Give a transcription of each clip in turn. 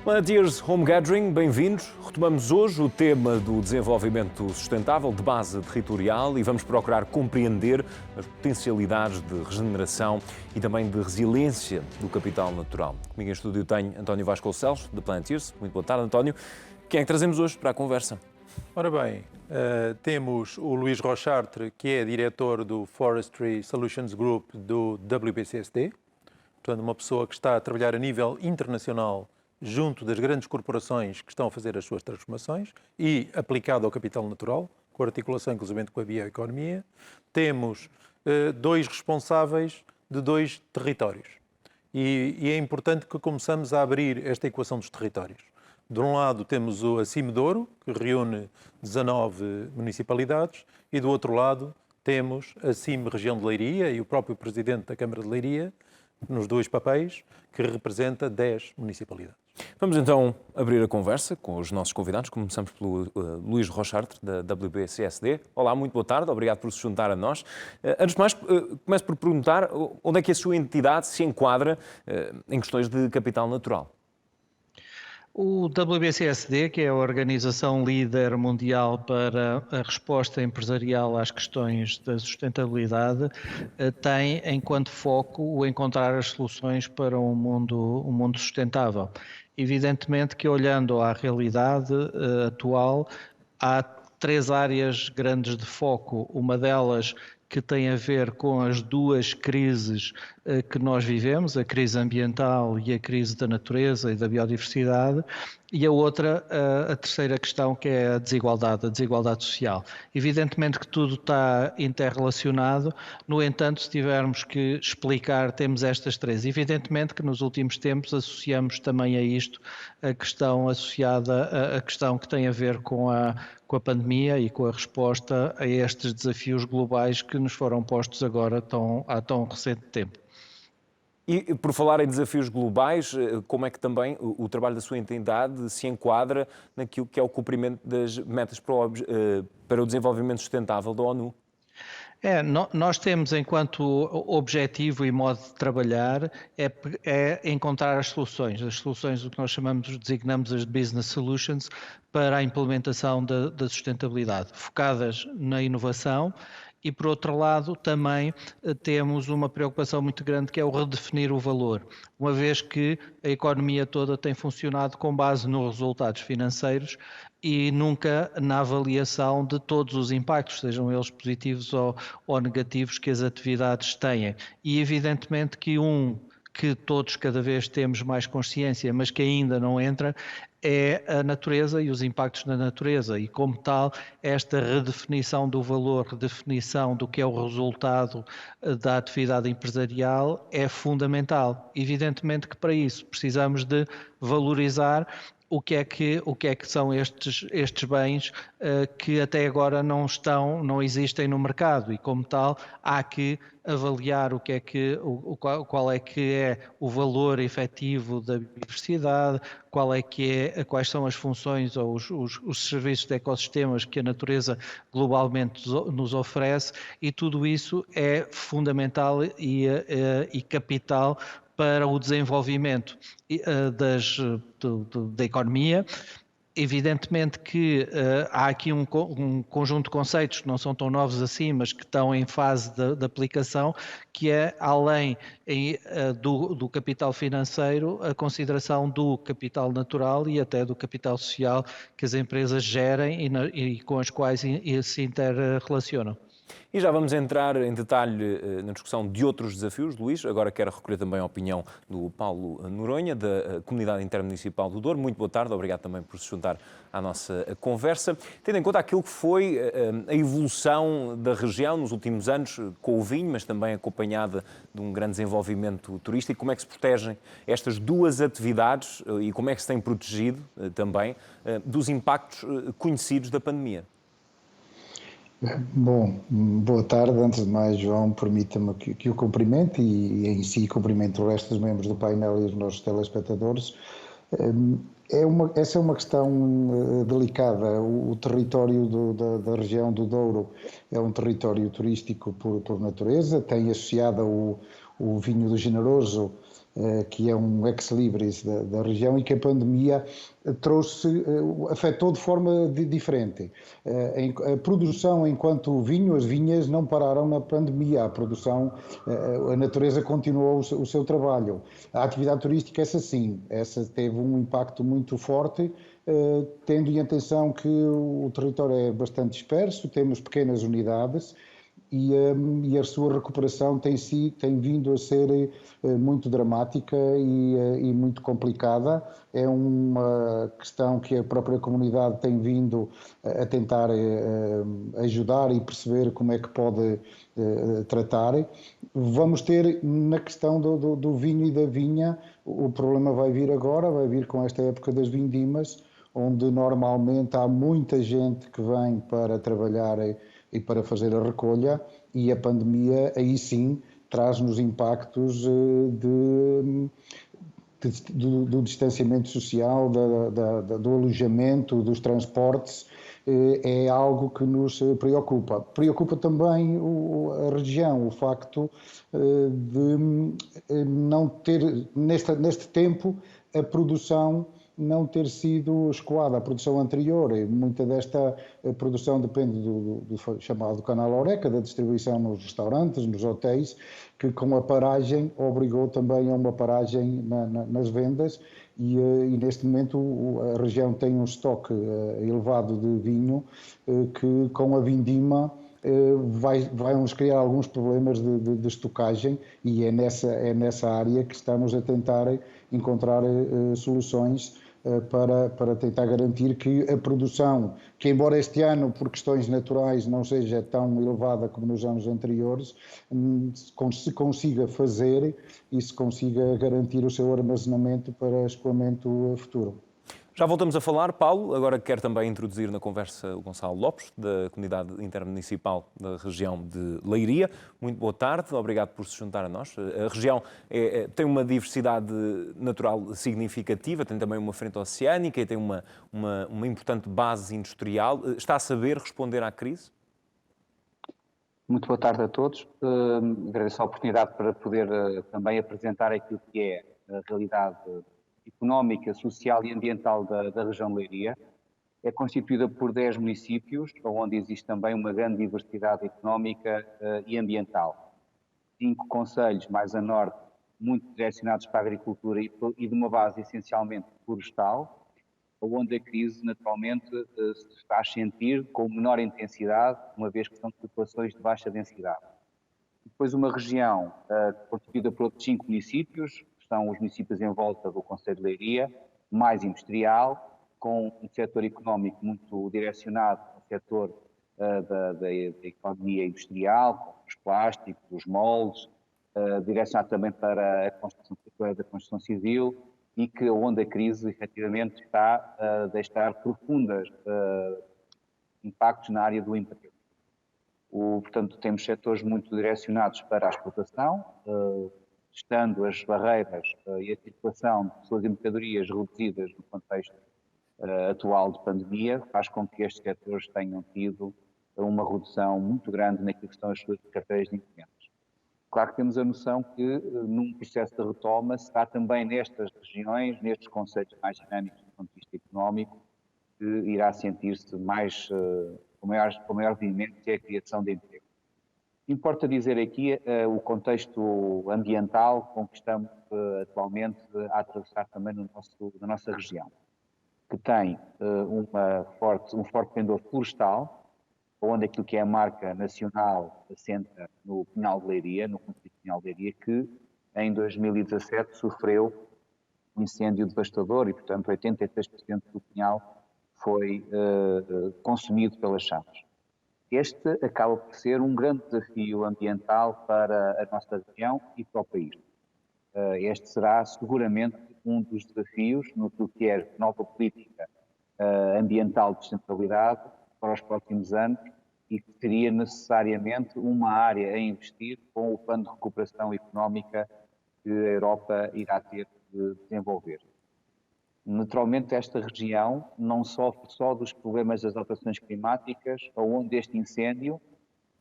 Planeteers Home Gathering, bem-vindos. Retomamos hoje o tema do desenvolvimento sustentável de base territorial e vamos procurar compreender as potencialidades de regeneração e também de resiliência do capital natural. Comigo em estúdio tenho António Vasconcelos, da Planeteers. Muito boa tarde, António. Quem é que trazemos hoje para a conversa? Ora bem, temos o Luís Rochartre, que é diretor do Forestry Solutions Group do WBCSD, portanto uma pessoa que está a trabalhar a nível internacional junto das grandes corporações que estão a fazer as suas transformações e aplicado ao capital natural, com articulação inclusive com a bioeconomia. Temos dois responsáveis de dois territórios e é importante que começamos a abrir esta equação dos territórios. De um lado temos a CIM Douro, que reúne 19 municipalidades, e do outro lado temos a CIM Região de Leiria e o próprio Presidente da Câmara de Leiria, nos dois papéis, que representa 10 municipalidades. Vamos então abrir a conversa com os nossos convidados. Começamos pelo Luís Rochartre, da WBCSD. Olá, muito boa tarde, obrigado por se juntar a nós. Antes de mais, começo por perguntar onde é que a sua entidade se enquadra em questões de capital natural. O WBCSD, que é a organização líder mundial para a resposta empresarial às questões da sustentabilidade, tem enquanto foco o encontrar as soluções para um mundo sustentável. Evidentemente que, olhando à realidade atual, há três áreas grandes de foco. Uma delas que tem a ver com as duas crises que nós vivemos, a crise ambiental e a crise da natureza e da biodiversidade, e a outra, a terceira questão, que é a desigualdade social. Evidentemente que tudo está interrelacionado, no entanto, se tivermos que explicar, temos estas três. Evidentemente que nos últimos tempos associamos também a isto a questão associada, a questão que tem a ver com a pandemia e com a resposta a estes desafios globais que nos foram postos agora há tão recente tempo. E por falar em desafios globais, como é que também o trabalho da sua entidade se enquadra naquilo que é o cumprimento das metas para o desenvolvimento sustentável da ONU? Nós temos enquanto objetivo e modo de trabalhar é encontrar as soluções o que nós designamos as business solutions para a implementação da sustentabilidade, focadas na inovação. E, por outro lado, também temos uma preocupação muito grande, que é o redefinir o valor, uma vez que a economia toda tem funcionado com base nos resultados financeiros e nunca na avaliação de todos os impactos, sejam eles positivos ou negativos, que as atividades têm. E, evidentemente, que todos cada vez temos mais consciência, mas que ainda não entra, é a natureza e os impactos na natureza, e como tal, esta redefinição do valor, redefinição do que é o resultado da atividade empresarial é fundamental. Evidentemente que para isso precisamos de valorizar o que é que são estes bens que até agora não existem no mercado, e como tal há que avaliar qual é que é o valor efetivo da biodiversidade, quais são as funções ou os serviços de ecossistemas que a natureza globalmente nos oferece, e tudo isso é fundamental e capital para o desenvolvimento da economia. Evidentemente que há aqui um conjunto de conceitos que não são tão novos assim, mas que estão em fase de aplicação, que é, além do capital financeiro, a consideração do capital natural e até do capital social que as empresas gerem e com as quais se interrelacionam. E já vamos entrar em detalhe na discussão de outros desafios, Luís. Agora quero recolher também a opinião do Paulo Noronha, da Comunidade Intermunicipal do Douro. Muito boa tarde, obrigado também por se juntar à nossa conversa. Tendo em conta aquilo que foi a evolução da região nos últimos anos, com o vinho, mas também acompanhada de um grande desenvolvimento turístico, como é que se protegem estas duas atividades e como é que se tem protegido também dos impactos conhecidos da pandemia? Bom, boa tarde. Antes de mais, João, permita-me que o cumprimente e em si cumprimento o resto dos membros do painel e os nossos telespectadores. Essa é uma questão delicada. O território da região do Douro é um território turístico por natureza, tem associado o vinho do Generoso, que é um ex-libris da região, e que a pandemia afetou de forma diferente. A produção enquanto vinho, as vinhas não pararam na pandemia, a produção, a natureza continuou o seu trabalho. A atividade turística, essa sim, essa teve um impacto muito forte, tendo em atenção que o território é bastante disperso, temos pequenas unidades, e a sua recuperação tem vindo a ser muito dramática e muito complicada. É uma questão que a própria comunidade tem vindo a tentar ajudar e perceber como é que pode tratar. Vamos ter, na questão do vinho e da vinha, o problema vai vir agora, vai vir com esta época das vindimas, onde normalmente há muita gente que vem para trabalhar e para fazer a recolha, e a pandemia aí sim traz-nos impactos do distanciamento social, do alojamento, dos transportes. É algo que nos preocupa. Preocupa também a região, o facto de não ter, neste tempo, a produção não ter sido escoada, a produção anterior. E muita desta produção depende do chamado canal Horeca, da distribuição nos restaurantes, nos hotéis, que com a paragem obrigou também a uma paragem nas vendas, e neste momento a região tem um estoque elevado de vinho que com a vindima vai nos criar alguns problemas de estocagem, e é nessa área que estamos a tentar encontrar soluções para tentar garantir que a produção, que embora este ano por questões naturais não seja tão elevada como nos anos anteriores, se consiga fazer e se consiga garantir o seu armazenamento para escoamento futuro. Já voltamos a falar, Paulo. Agora quero também introduzir na conversa o Gonçalo Lopes, da Comunidade Intermunicipal da região de Leiria. Muito boa tarde, obrigado por se juntar a nós. A região tem uma diversidade natural significativa, tem também uma frente oceânica e tem uma importante base industrial. Está a saber responder à crise? Muito boa tarde a todos. Agradeço a oportunidade para poder também apresentar aquilo que é a realidade económica, social e ambiental da região de Leiria. É constituída por 10 municípios, onde existe também uma grande diversidade económica e ambiental. 5 concelhos mais a norte, muito direcionados para a agricultura e de uma base essencialmente florestal, onde a crise naturalmente se faz sentir com menor intensidade, uma vez que são populações de baixa densidade. Depois uma região constituída por outros 5 municípios, são os municípios em volta do concelho de Leiria, mais industrial, com um setor económico muito direcionado ao setor da economia industrial, com os plásticos, os moldes, direcionado também para a construção civil, e que onde a crise efetivamente está a deixar profundos impactos na área do emprego. Portanto, temos setores muito direcionados para a exportação, estando as barreiras e a circulação de pessoas e mercadorias reduzidas no contexto atual de pandemia, faz com que estes setores tenham tido uma redução muito grande naquilo que são as suas carteiras de encomendas. Claro que temos a noção que num processo de retoma será também nestas regiões, nestes concelhos mais dinâmicos do ponto de vista económico, que irá sentir-se mais, com maior vivimento, que é a criação de emprego. Importa dizer aqui o contexto ambiental com que estamos atualmente a atravessar também na nossa região, que tem um forte pendor florestal, onde aquilo que é a marca nacional assenta no Pinhal de Leiria, no concelho de Pinhal de Leiria, que em 2017 sofreu um incêndio devastador e, portanto, 83% do pinhal foi consumido pelas chamas. Este acaba por ser um grande desafio ambiental para a nossa região e para o país. Este será seguramente um dos desafios no que é nova política ambiental de sustentabilidade para os próximos anos, e que teria necessariamente uma área a investir com o plano de recuperação económica que a Europa irá ter de desenvolver. Naturalmente, esta região não sofre só dos problemas das alterações climáticas, onde este incêndio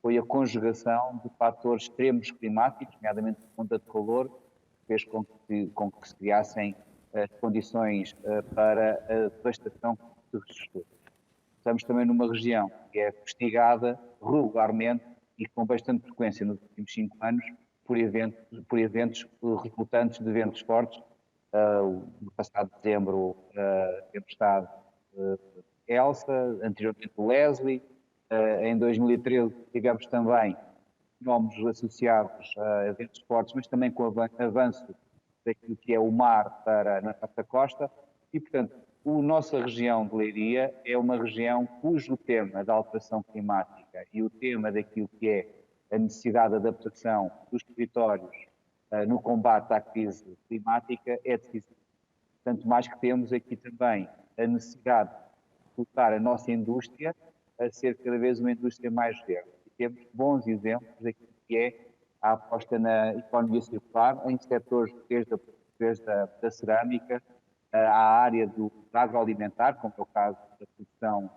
foi a conjugação de fatores extremos climáticos, nomeadamente onda de calor, que fez com que se criassem as condições para a devastação que se registrou. Estamos também numa região que é fustigada regularmente e com bastante frequência nos últimos 5 anos por eventos resultantes de ventos fortes. No passado dezembro, a tempestade Elsa, anteriormente o Leslie. Em 2013 tivemos também fenómenos associados a ventos fortes, mas também com o avanço daquilo que é o mar para na nossa costa. E, portanto, a nossa região de Leiria é uma região cujo tema da alteração climática e o tema daquilo que é a necessidade de adaptação dos territórios no combate à crise climática é decisivo. Tanto mais que temos aqui também a necessidade de colocar a nossa indústria a ser cada vez uma indústria mais verde. E temos bons exemplos daquilo que é a aposta na economia circular em setores desde a cerâmica à área do agroalimentar, como é o caso da produção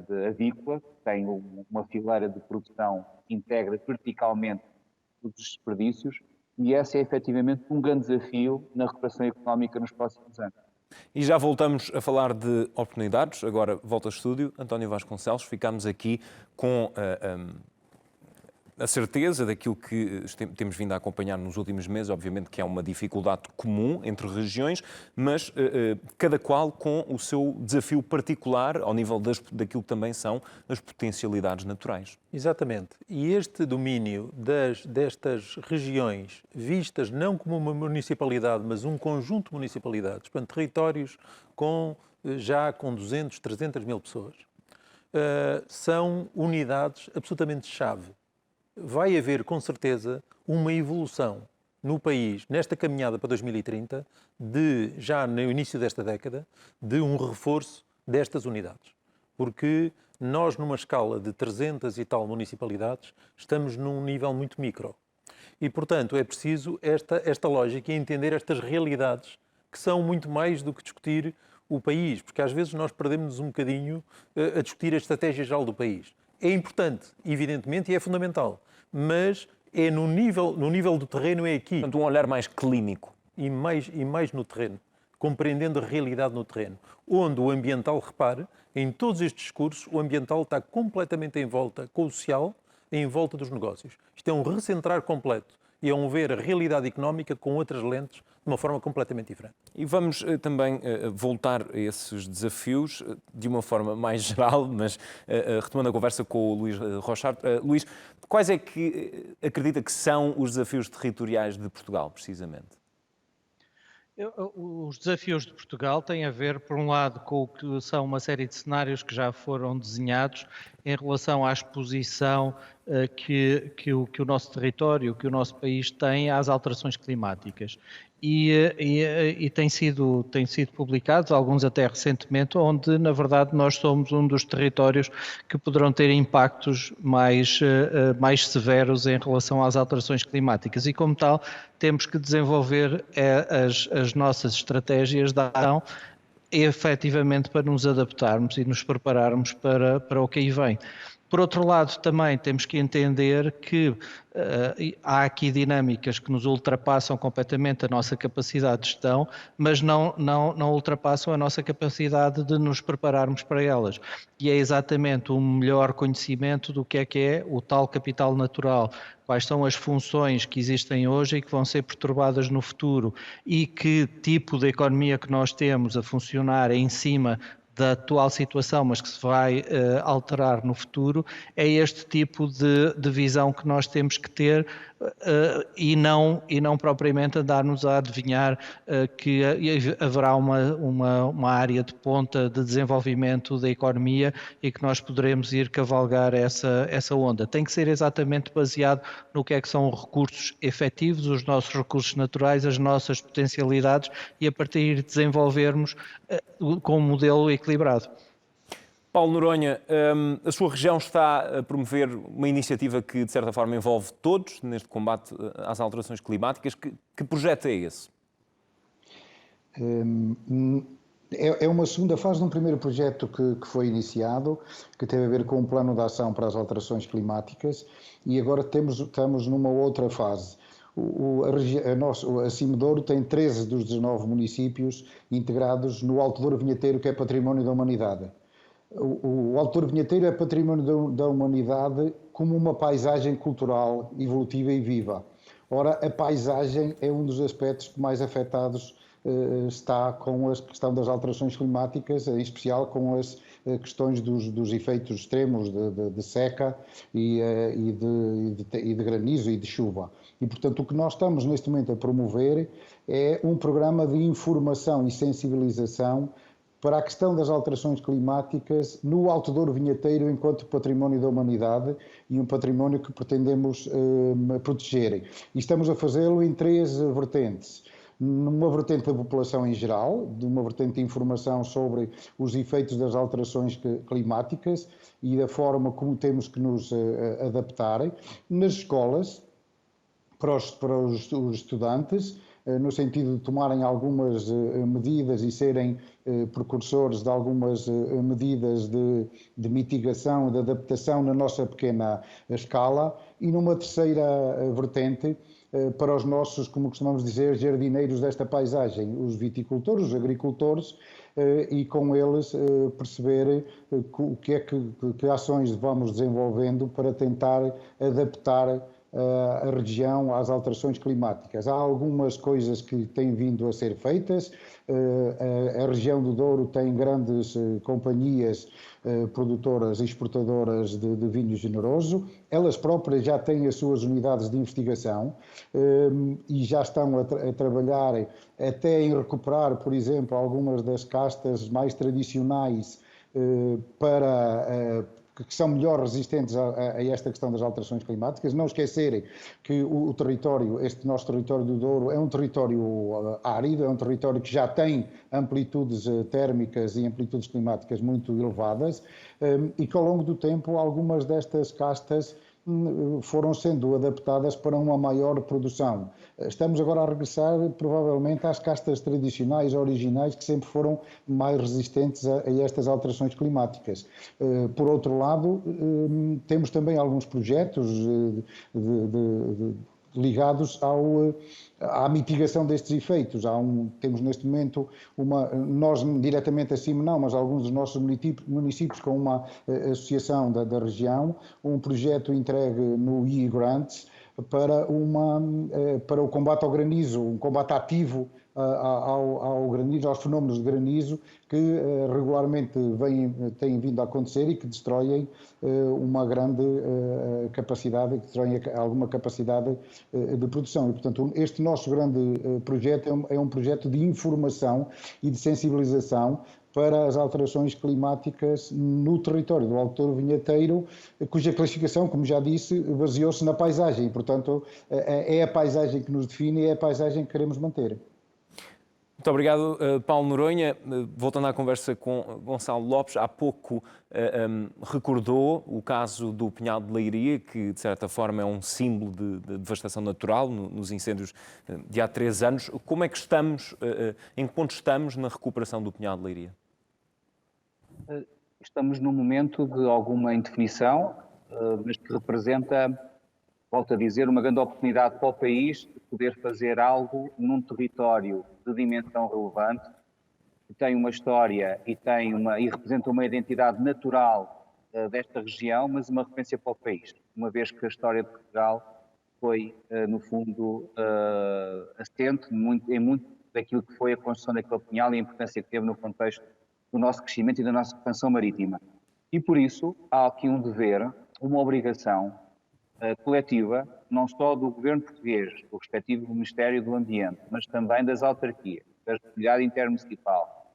de avícola, que tem uma fileira de produção que integra verticalmente os desperdícios, e esse é efetivamente um grande desafio na recuperação económica nos próximos anos. E já voltamos a falar de oportunidades. Agora volta ao estúdio. António Vasconcelos, ficámos aqui com a certeza daquilo que temos vindo a acompanhar nos últimos meses. Obviamente que é uma dificuldade comum entre regiões, mas cada qual com o seu desafio particular ao nível daquilo que também são as potencialidades naturais. Exatamente. E este domínio destas regiões, vistas não como uma municipalidade, mas um conjunto de municipalidades, portanto, territórios já com 200, 300 mil pessoas, são unidades absolutamente chave. Vai haver, com certeza, uma evolução no país, nesta caminhada para 2030, já no início desta década, de um reforço destas unidades. Porque nós, numa escala de 300 e tal municipalidades, estamos num nível muito micro. E, portanto, é preciso esta lógica e entender estas realidades, que são muito mais do que discutir o país, porque às vezes nós perdemos um bocadinho a discutir a estratégia geral do país. É importante, evidentemente, e é fundamental, mas é no nível do terreno, é aqui. Portanto, um olhar mais clínico. E mais no terreno, compreendendo a realidade no terreno, onde o ambiental, repare, em todos estes discursos, o ambiental está completamente em volta com o social, em volta dos negócios. Isto é um recentrar completo e é um ver a realidade económica com outras lentes, de uma forma completamente diferente. E vamos também voltar a esses desafios de uma forma mais geral, mas retomando a conversa com o Luís Rochard. Luís, quais é que acredita que são os desafios territoriais de Portugal, precisamente? Os desafios de Portugal têm a ver, por um lado, com o que são uma série de cenários que já foram desenhados em relação à exposição que o nosso território, que o nosso país tem às alterações climáticas. E têm sido publicados, alguns até recentemente, onde, na verdade, nós somos um dos territórios que poderão ter impactos mais severos em relação às alterações climáticas. E, como tal, temos que desenvolver as nossas estratégias de ação efetivamente para nos adaptarmos e nos prepararmos para o que aí vem. Por outro lado, também temos que entender que há aqui dinâmicas que nos ultrapassam completamente a nossa capacidade de gestão, mas não ultrapassam a nossa capacidade de nos prepararmos para elas. E é exatamente um melhor conhecimento do que é o tal capital natural, quais são as funções que existem hoje e que vão ser perturbadas no futuro, e que tipo de economia que nós temos a funcionar em cima da atual situação, mas que se vai alterar no futuro, é este tipo de visão que nós temos que ter e não propriamente andar-nos a adivinhar que haverá uma área de ponta de desenvolvimento da economia e que nós poderemos ir cavalgar essa onda. Tem que ser exatamente baseado no que são os recursos efetivos, os nossos recursos naturais, as nossas potencialidades, e a partir de desenvolvermos com um modelo equilibrado. Paulo Noronha, a sua região está a promover uma iniciativa que, de certa forma, envolve todos neste combate às alterações climáticas. Que projeto é esse? É uma segunda fase de um primeiro projeto que foi iniciado, que teve a ver com um plano de ação para as alterações climáticas, e agora estamos numa outra fase. A Cimedouro tem 13 dos 19 municípios integrados no Alto Douro Vinheteiro, que é Património da Humanidade. O Alto Douro Vinheteiro é Património da Humanidade como uma paisagem cultural, evolutiva e viva. Ora, a paisagem é um dos aspectos mais afetados está com a questão das alterações climáticas, em especial com as questões dos efeitos extremos de seca e de granizo e de chuva. E, portanto, o que nós estamos neste momento a promover é um programa de informação e sensibilização para a questão das alterações climáticas no Alto Douro Vinheteiro enquanto património da humanidade e um património que pretendemos proteger. E estamos a fazê-lo em 3 vertentes. Numa vertente da população em geral, de uma vertente de informação sobre os efeitos das alterações climáticas e da forma como temos que nos adaptar. Nas escolas, para os estudantes, no sentido de tomarem algumas medidas e serem precursores de algumas medidas de mitigação, de adaptação na nossa pequena escala. E numa terceira vertente, para os nossos, como costumamos dizer, jardineiros desta paisagem, os viticultores, os agricultores, e com eles perceber o que é que ações vamos desenvolvendo para tentar adaptar a região às alterações climáticas. Há algumas coisas que têm vindo a ser feitas. A região do Douro tem grandes companhias produtoras e exportadoras de vinho generoso. Elas próprias já têm as suas unidades de investigação e já estão a trabalhar até em recuperar, por exemplo, algumas das castas mais tradicionais que são melhor resistentes a esta questão das alterações climáticas. Não esquecerem que o território, este nosso território do Douro, é um território árido, é um território que já tem amplitudes térmicas e amplitudes climáticas muito elevadas e que ao longo do tempo algumas destas castas foram sendo adaptadas para uma maior produção. Estamos agora a regressar, provavelmente, às castas tradicionais, originais, que sempre foram mais resistentes a estas alterações climáticas. Por outro lado, temos também alguns projetos ligados à mitigação destes efeitos. Temos neste momento, nós diretamente acima não, mas alguns dos nossos municípios com uma associação da região, um projeto entregue no e-Grants para o combate ao granizo, um combate ativo ao granizo, aos fenómenos de granizo que regularmente têm vindo a acontecer e que destroem uma grande capacidade, que destroem alguma capacidade de produção. E, portanto, este nosso grande projeto é um projeto de informação e de sensibilização para as alterações climáticas no território do Alto Douro Vinheteiro, cuja classificação, como já disse, baseou-se na paisagem. E, portanto, é a paisagem que nos define e é a paisagem que queremos manter. Muito obrigado, Paulo Noronha. Voltando à conversa com Gonçalo Lopes, há pouco recordou o caso do Pinhal de Leiria, que de certa forma é um símbolo de devastação natural nos incêndios de há 3 anos. Como é que estamos, em que ponto estamos na recuperação do Pinhal de Leiria? Estamos num momento de alguma indefinição, mas que representa, volto a dizer, uma grande oportunidade para o país de poder fazer algo num território de dimensão relevante, que tem uma história e representa uma identidade natural desta região, mas uma referência para o país, uma vez que a história de Portugal foi, no fundo, assente em muito daquilo que foi a construção daquele pinhal e a importância que teve no contexto do nosso crescimento e da nossa expansão marítima. E por isso há aqui um dever, uma obrigação coletiva, não só do governo português, do respectivo Ministério do Ambiente, mas também das autarquias, da responsabilidade intermunicipal,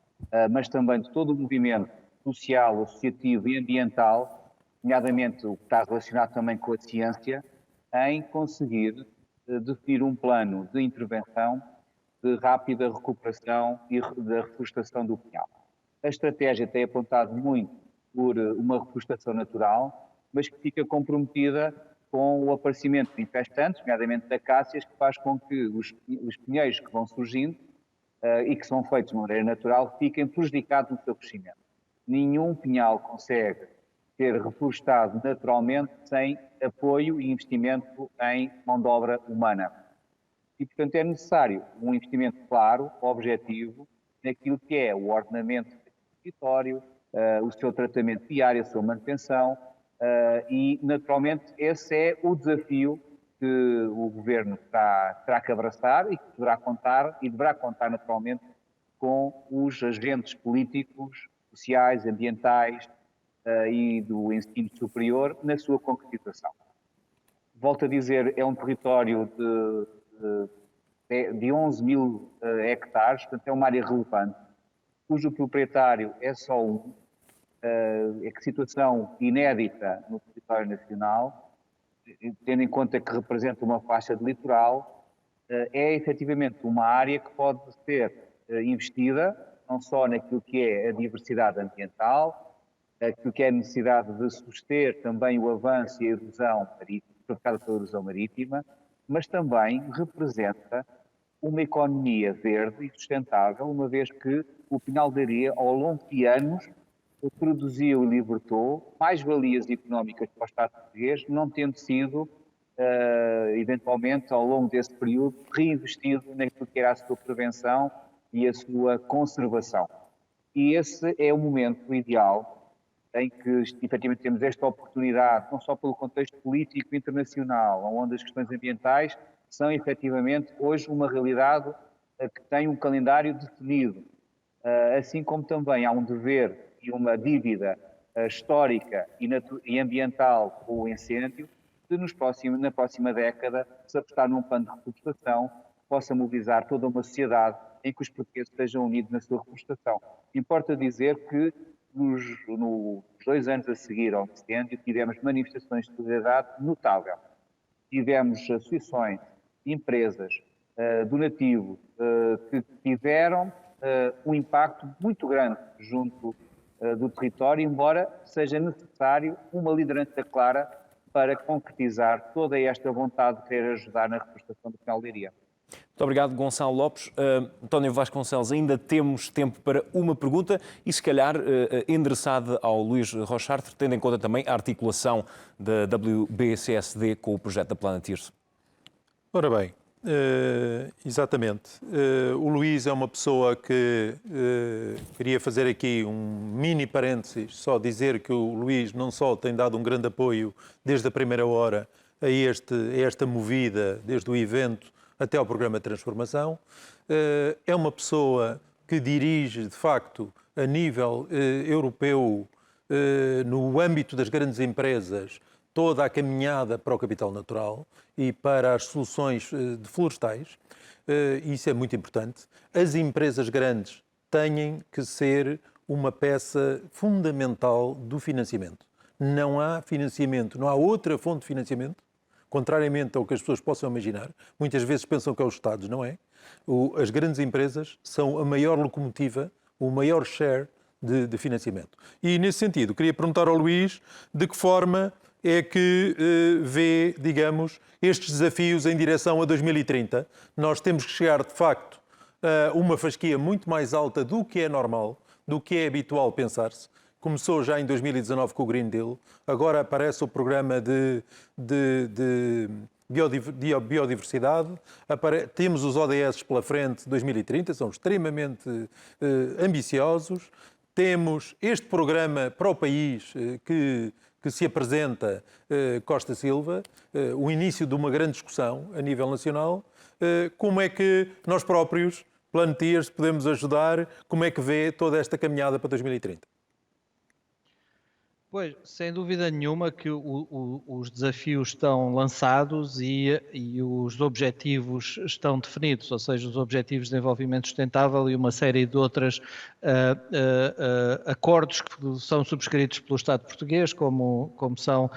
mas também de todo o movimento social, associativo e ambiental, nomeadamente o que está relacionado também com a ciência, em conseguir definir um plano de intervenção de rápida recuperação e da reflorestação do pinhal. A estratégia tem apontado muito por uma reflorestação natural, mas que fica comprometida com o aparecimento de infestantes, nomeadamente de acácias, que faz com que os pinheiros que vão surgindo e que são feitos de maneira natural, fiquem prejudicados no seu crescimento. Nenhum pinhal consegue ser reflorestado naturalmente sem apoio e investimento em mão de obra humana. E, portanto, é necessário um investimento claro, objetivo, naquilo que é o ordenamento do território, o seu tratamento diário, a sua manutenção, e, naturalmente, esse é o desafio que o Governo terá que abraçar e que deverá contar, naturalmente, com os agentes políticos, sociais, ambientais e do ensino superior na sua concretização. Volto a dizer, é um território de 11 mil hectares, portanto é uma área relevante, cujo proprietário é só um, é que situação inédita no território nacional, tendo em conta que representa uma faixa de litoral, é efetivamente uma área que pode ser investida, não só naquilo que é a diversidade ambiental, aquilo que é a necessidade de suster também o avanço e a erosão marítima, provocada pela erosão marítima, mas também representa uma economia verde e sustentável, uma vez que o Pinhal de Areia, ao longo de anos, produziu e libertou mais-valias económicas para o Estado português, não tendo sido, eventualmente, ao longo desse período, reinvestido naquilo que era a sua prevenção e a sua conservação. E esse é o momento ideal em que, efetivamente, temos esta oportunidade, não só pelo contexto político internacional, onde as questões ambientais são, efetivamente, hoje uma realidade que tem um calendário definido, assim como também há um dever e uma dívida histórica e ambiental com o incêndio, de na próxima década se apostar num plano de reflorestação que possa mobilizar toda uma sociedade em que os portugueses estejam unidos na sua reflorestação. Importa dizer que nos 2 anos a seguir ao incêndio tivemos manifestações de solidariedade notável. Tivemos associações, empresas, donativos, que tiveram um impacto muito grande junto do território, embora seja necessário uma liderança clara para concretizar toda esta vontade de querer ajudar na reflorestação do Pinhal de Areia. Muito obrigado, Gonçalo Lopes. António Vasconcelos, ainda temos tempo para uma pergunta e, se calhar, endereçada ao Luís Rochartre, tendo em conta também a articulação da WBCSD com o projeto da Planeteers. Ora bem, exatamente. O Luís é uma pessoa que queria fazer aqui um mini parênteses, só dizer que o Luís não só tem dado um grande apoio desde a primeira hora a esta movida, desde o evento até ao programa de transformação, é uma pessoa que dirige, de facto, a nível europeu, no âmbito das grandes empresas, toda a caminhada para o capital natural e para as soluções florestais. Isso é muito importante. As empresas grandes têm que ser uma peça fundamental do financiamento. Não há financiamento, não há outra fonte de financiamento, contrariamente ao que as pessoas possam imaginar. Muitas vezes pensam que é os Estados, não é? As grandes empresas são a maior locomotiva, o maior share de financiamento. E, nesse sentido, queria perguntar ao Luís de que forma é que vê, digamos, estes desafios em direção a 2030. Nós temos que chegar, de facto, a uma fasquia muito mais alta do que é normal, do que é habitual pensar-se. Começou já em 2019 com o Green Deal, agora aparece o programa de biodiversidade, temos os ODS pela frente 2030, são extremamente ambiciosos, temos este programa para o país que se apresenta, Costa Silva, o início de uma grande discussão a nível nacional. Como é que nós próprios, Planeteers, podemos ajudar? Como é que vê toda esta caminhada para 2030? Pois, sem dúvida nenhuma que os desafios estão lançados e os objetivos estão definidos, ou seja, os objetivos de desenvolvimento sustentável e uma série de outros acordos que são subscritos pelo Estado português, como são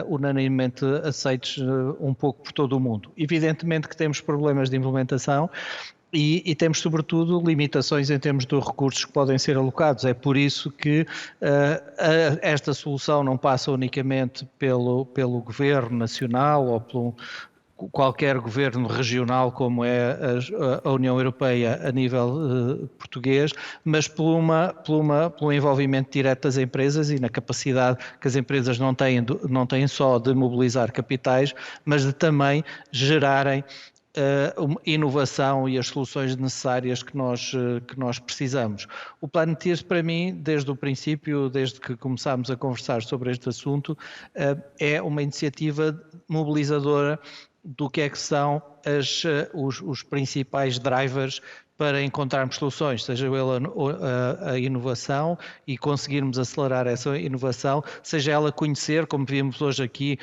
unanimemente aceitos um pouco por todo o mundo. Evidentemente que temos problemas de implementação, e temos, sobretudo, limitações em termos dos recursos que podem ser alocados. É por isso que esta solução não passa unicamente pelo Governo Nacional ou qualquer governo regional como é a União Europeia a nível português, mas pelo envolvimento direto das empresas e na capacidade que as empresas não têm só de mobilizar capitais, mas de também gerarem inovação e as soluções necessárias que nós precisamos. O Planeteers, para mim, desde o princípio, desde que começámos a conversar sobre este assunto, é uma iniciativa mobilizadora do que é que são os principais drivers para encontrarmos soluções, seja ela a inovação e conseguirmos acelerar essa inovação, seja ela conhecer, como vimos hoje aqui,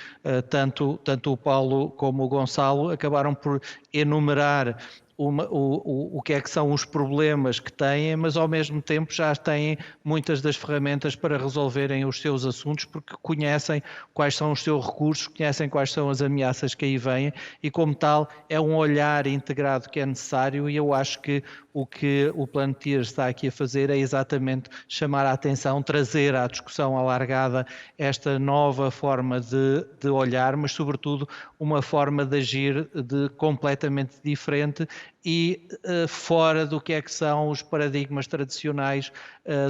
tanto o Paulo como o Gonçalo acabaram por enumerar o que é que são os problemas que têm, mas ao mesmo tempo já têm muitas das ferramentas para resolverem os seus assuntos, porque conhecem quais são os seus recursos, conhecem quais são as ameaças que aí vêm e, como tal, é um olhar integrado que é necessário, e eu acho que o Planeteers está aqui a fazer é exatamente chamar a atenção, trazer à discussão alargada esta nova forma de olhar, mas sobretudo uma forma de agir completamente diferente e fora do que é que são os paradigmas tradicionais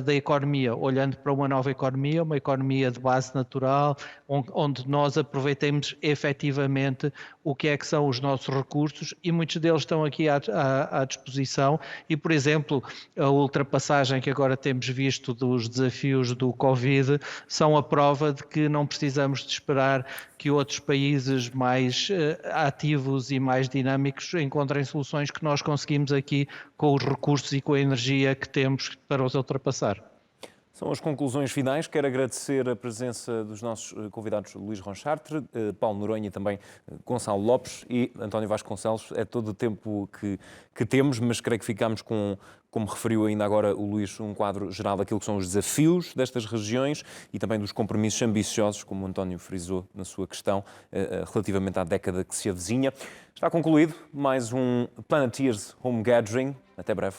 da economia, olhando para uma nova economia, uma economia de base natural, onde nós aproveitemos efetivamente o que é que são os nossos recursos, e muitos deles estão aqui à disposição. E, por exemplo, a ultrapassagem que agora temos visto dos desafios do Covid são a prova de que não precisamos de esperar que outros países mais ativos e mais dinâmicos encontrem soluções que nós conseguimos aqui com os recursos e com a energia que temos para os ultrapassar. São as conclusões finais. Quero agradecer a presença dos nossos convidados Luís Ronchartre, Paulo Noronha e também Gonçalo Lopes e António Vasconcelos. É todo o tempo que temos, mas creio que ficamos com, como referiu ainda agora o Luís, um quadro geral daquilo que são os desafios destas regiões e também dos compromissos ambiciosos, como o António frisou na sua questão, relativamente à década que se avizinha. Está concluído mais um Planeteers Home Gathering. Até breve.